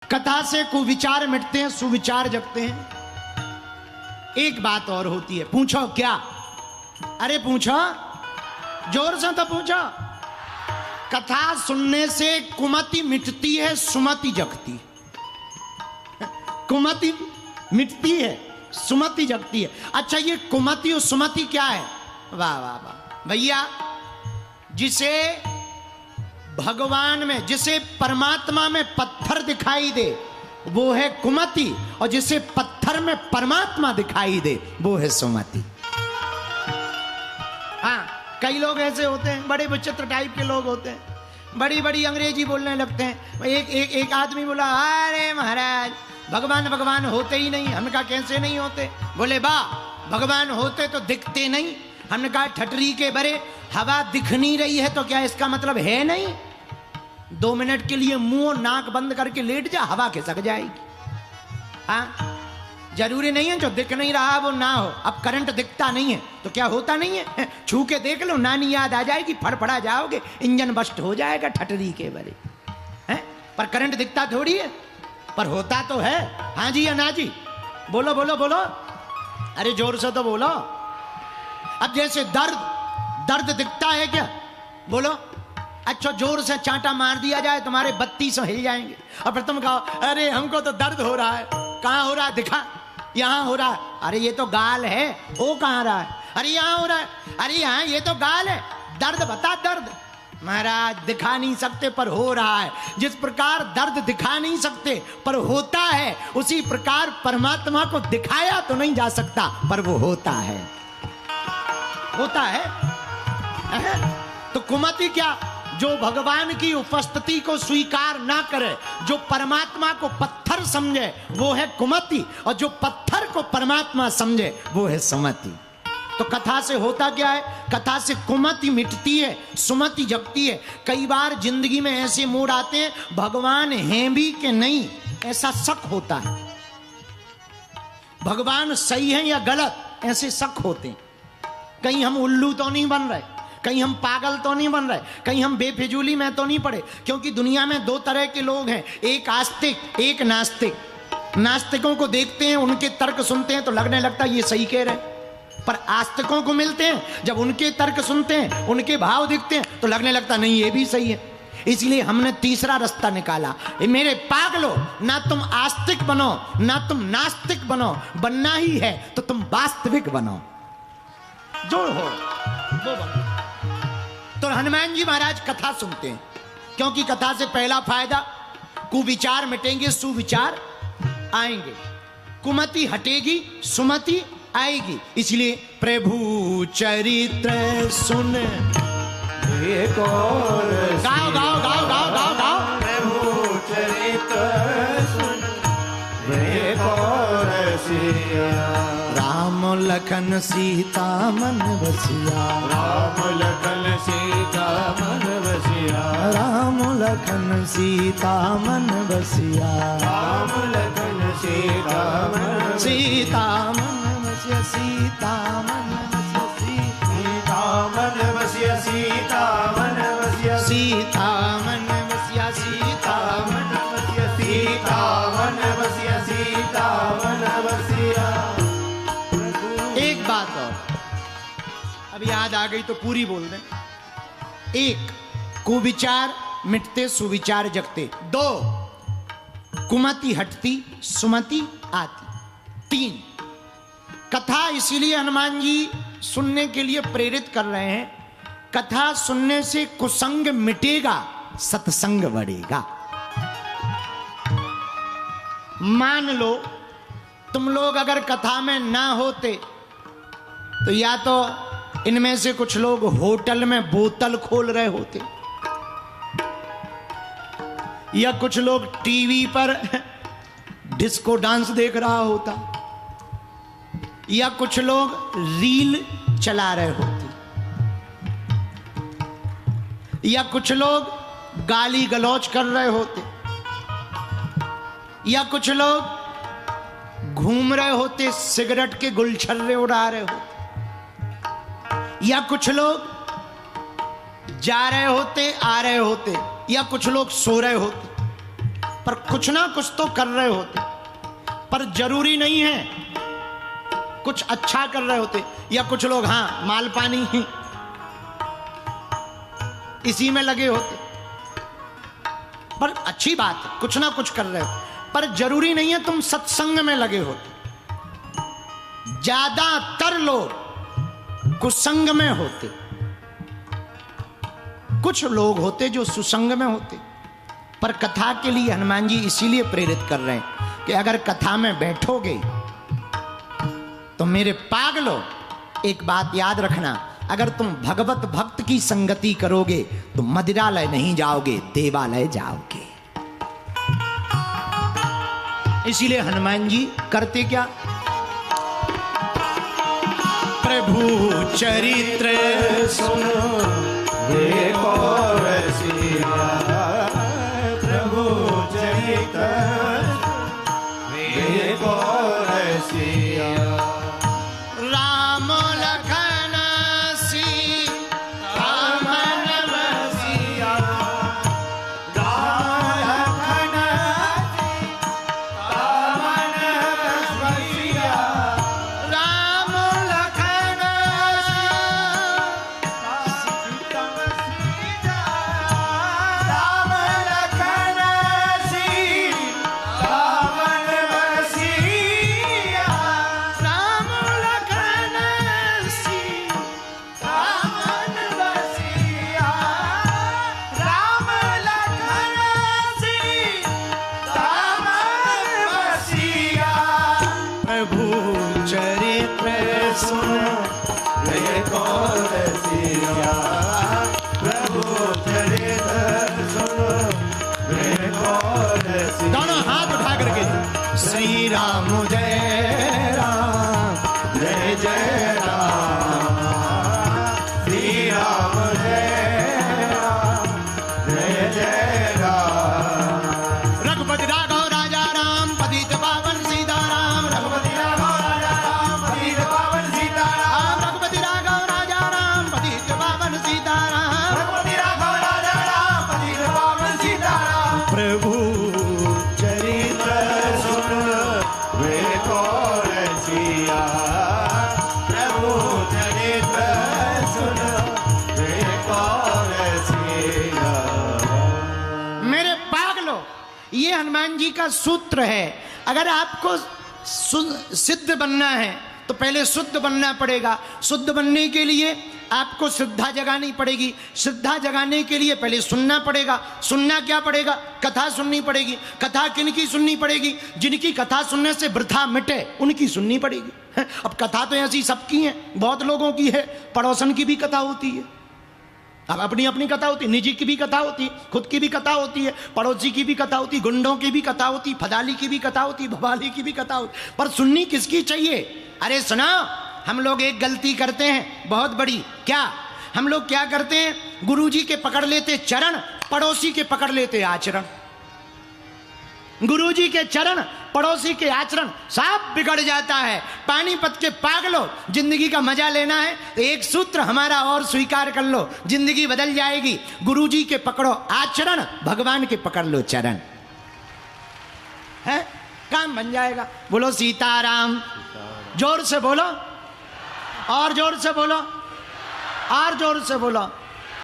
कथा से कुविचार मिटते हैं, सुविचार जगते हैं। एक बात और होती है, पूछो क्या? अरे पूछो, जोर से तो पूछो। कथा सुनने से कुमति मिटती है, सुमति जगती है। कुमति मिटती है, सुमति जगती है। अच्छा, ये कुमति और सुमति क्या है? वाह वाह वाह भैया, जिसे भगवान में, जिसे परमात्मा में पत्थर दिखाई दे वो है कुमति, और जिसे पत्थर में परमात्मा दिखाई दे वो है सुमति। हाँ, कई लोग ऐसे होते हैं, बड़े विचित्र टाइप के लोग होते हैं, बड़ी बड़ी अंग्रेजी बोलने लगते हैं। एक आदमी बोला, अरे महाराज भगवान भगवान होते ही नहीं। हमने कहा कैसे नहीं होते? बोले वाह, भगवान होते तो दिखते नहीं। हमने कहा ठटरी के बरे, हवा दिख नहीं रही है तो क्या इसका मतलब है नहीं? 2 मिनट के लिए मुंह नाक बंद करके लेट जा, हवा खिसक जाएगी। हाँ, जरूरी नहीं है जो दिख नहीं रहा वो ना हो। अब करंट दिखता नहीं है तो क्या होता नहीं है? छू के देख लो, नानी याद आ जाएगी, फड़फड़ा जाओगे, इंजन बस्ट हो जाएगा ठटरी के बरे हैं। पर करंट दिखता थोड़ी है, पर होता तो है। हाँ जी या ना जी? बोलो बोलो बोलो, अरे जोर से तो बोलो। अब जैसे दर्द दिखता है क्या? बोलो। अच्छा, जोर से चांटा मार दिया जाए, तुम्हारे 32 हिल जाएंगे। और फिर तुम कहो, अरे हमको तो दर्द हो रहा है। कहाँ हो रहा है? दिखा, यहाँ हो रहा है। अरे ये तो गाल है, वो कहाँ रहा है? अरे यहाँ हो रहा है। अरे यहाँ, ये तो गाल है। दर्द बता, दर्द। महाराज दिखा नहीं सकते पर हो रहा है। जिस प्रकार दर्द दिखा नहीं सकते पर होता है, उसी प्रकार परमात्मा को दिखाया तो नहीं जा सकता पर वो होता है, होता है। तो कुमति क्या? जो भगवान की उपस्थिति को स्वीकार ना करे, जो परमात्मा को पत्थर समझे वो है कुमति, और जो पत्थर को परमात्मा समझे वो है सुमति। तो कथा से होता क्या है? कथा से कुमति मिटती है, सुमति जगती है। कई बार जिंदगी में ऐसे मोड़ आते हैं, भगवान हैं भी कि नहीं ऐसा शक होता है। भगवान सही है या गलत ऐसे शक होते हैं। कहीं हम उल्लू तो नहीं बन रहे, कहीं हम पागल तो नहीं बन रहे, कहीं हम बेफिजूली में तो नहीं पड़े। क्योंकि दुनिया में 2 तरह के लोग हैं, एक आस्तिक, एक नास्तिक। नास्तिकों को देखते हैं, उनके तर्क सुनते हैं तो लगने लगता है ये सही कह रहे हैं। पर आस्तिकों को मिलते हैं, जब उनके तर्क सुनते हैं, उनके भाव दिखते हैं तो लगने लगता नहीं ये भी सही है। इसलिए हमने तीसरा रास्ता निकाला। मेरे पागलो, ना तुम आस्तिक बनो ना तुम नास्तिक बनो, बनना ही है तो तुम वास्तविक बनो, जो हो वो बनो। तो हनुमान जी महाराज कथा सुनते हैं, क्योंकि कथा से पहला फायदा, कुविचार मिटेंगे, सुविचार आएंगे, कुमति हटेगी, सुमति आएगी। इसलिए प्रभु चरित्र सुन, गाओ गाओ गाओ गाओ गाओ गाओ। प्रभु चरित्र सुन, राम लखन सीता मन बसिया, राम लखन सीता मन बसिया, राम लखन सीता मन बसिया, राम लखन सीता मन, सीता मन बसिया, सीता मन बसिया, सीता मन बसिया, सीता मन बसिया, सीता मन बसिया, सीता मन बसिया, सीता मन बसिया, सीता मन बसिया। एक बात और अब याद आ गई तो पूरी बोल दें। 1, कुविचार मिटते, सुविचार जगते। 2, कुमति हटती, सुमति आती। 3, कथा इसीलिए हनुमान जी सुनने के लिए प्रेरित कर रहे हैं। कथा सुनने से कुसंग मिटेगा, सत्संग बढ़ेगा। मान लो तुम लोग अगर कथा में ना होते तो या तो इनमें से कुछ लोग होटल में बोतल खोल रहे होते, या कुछ लोग टीवी पर डिस्को डांस देख रहा होता, या कुछ लोग रील चला रहे होते, या कुछ लोग गाली गलौज कर रहे होते, या कुछ लोग घूम रहे होते, सिगरेट के गुलछर्रे उड़ा रहे होते, या कुछ लोग जा रहे होते, आ रहे होते, या कुछ लोग सो रहे होते। पर कुछ ना कुछ तो कर रहे होते, पर जरूरी नहीं है कुछ अच्छा कर रहे होते। या कुछ लोग हाँ माल पानी ही इसी में लगे होते, पर अच्छी बात है कुछ ना कुछ कर रहे हो, पर जरूरी नहीं है तुम सत्संग में लगे होते। ज्यादातर लोग कुसंग में होते, कुछ लोग होते जो सुसंग में होते। पर कथा के लिए हनुमान जी इसीलिए प्रेरित कर रहे हैं कि अगर कथा में बैठोगे तो मेरे पागलो एक बात याद रखना, अगर तुम भगवत भक्त की संगति करोगे तो मदिरालय नहीं जाओगे, देवालय जाओगे। इसीलिए हनुमान जी करते क्या, प्रभु चरित्र सुनो देखो रसिया, प्रभु चरित्र देखो रसिया। राम लखन सीता मन बसिया, राम लखन सीता मन बसिया, राम लखन सीता बसिया, राम लखन सीता मन बसिया, राम लखन सीता मन बसिया, राम लखन सीता मन बसिया। प्रभु चरित्र सुनो देखो रसिया, प्रभु चरित्र सुनो देखो रसिया। दोनों हाथ उठा करके श्री राम जय राम, जय जय राम, श्री राम जय राम, जय जय राम। रघुपति राघव राजा राम, पतित पावन सीताराम, रघुपति राघव राजा राम, पतित पावन सीताराम, रघुपति राघव राजा राम, पतित पावन सीताराम। रघुपति राघव राजा राम, पतित पावन सीताराम। प्रभु चरित्र सुनो देखो रसिया, प्रभु चरित्र सुनो देखो रसिया। मेरे पागलो, ये हनुमान जी का सूत्र है। अगर आपको सिद्ध बनना है तो पहले शुद्ध बनना पड़ेगा। शुद्ध बनने के लिए आपको श्रद्धा जगानी पड़ेगी। श्रद्धा जगाने के लिए पहले सुनना पड़ेगा। सुनना क्या पड़ेगा, कथा सुननी पड़ेगी। कथा किनकी सुननी पड़ेगी, जिनकी कथा सुनने से वृथा मिटे उनकी सुननी पड़ेगी। अब कथा तो ऐसी सबकी है, बहुत लोगों की है। पड़ोसन की भी कथा होती है, अब अपनी अपनी कथा होती है, निजी की भी कथा होती है, खुद की भी कथा होती है, पड़ोसी की भी कथा होती है, गुंडों की भी कथा होती, फदाली की भी कथा होती, भवाली की भी कथा होती। पर सुननी किसकी चाहिए? अरे सुना, हम लोग एक गलती करते हैं बहुत बड़ी। क्या हम लोग क्या करते हैं, गुरुजी के पकड़ लेते चरण, पड़ोसी के पकड़ लेते आचरण। गुरुजी के चरण, पड़ोसी के आचरण, सब बिगड़ जाता है। पानीपत के पागलों, जिंदगी का मजा लेना है तो एक सूत्र हमारा और स्वीकार कर लो, जिंदगी बदल जाएगी। गुरुजी के पकड़ो आचरण, भगवान के पकड़ लो चरण, है काम बन जाएगा। बोलो सीताराम, जोर से बोलो, और जोर से बोलो, और जोर से बोलो।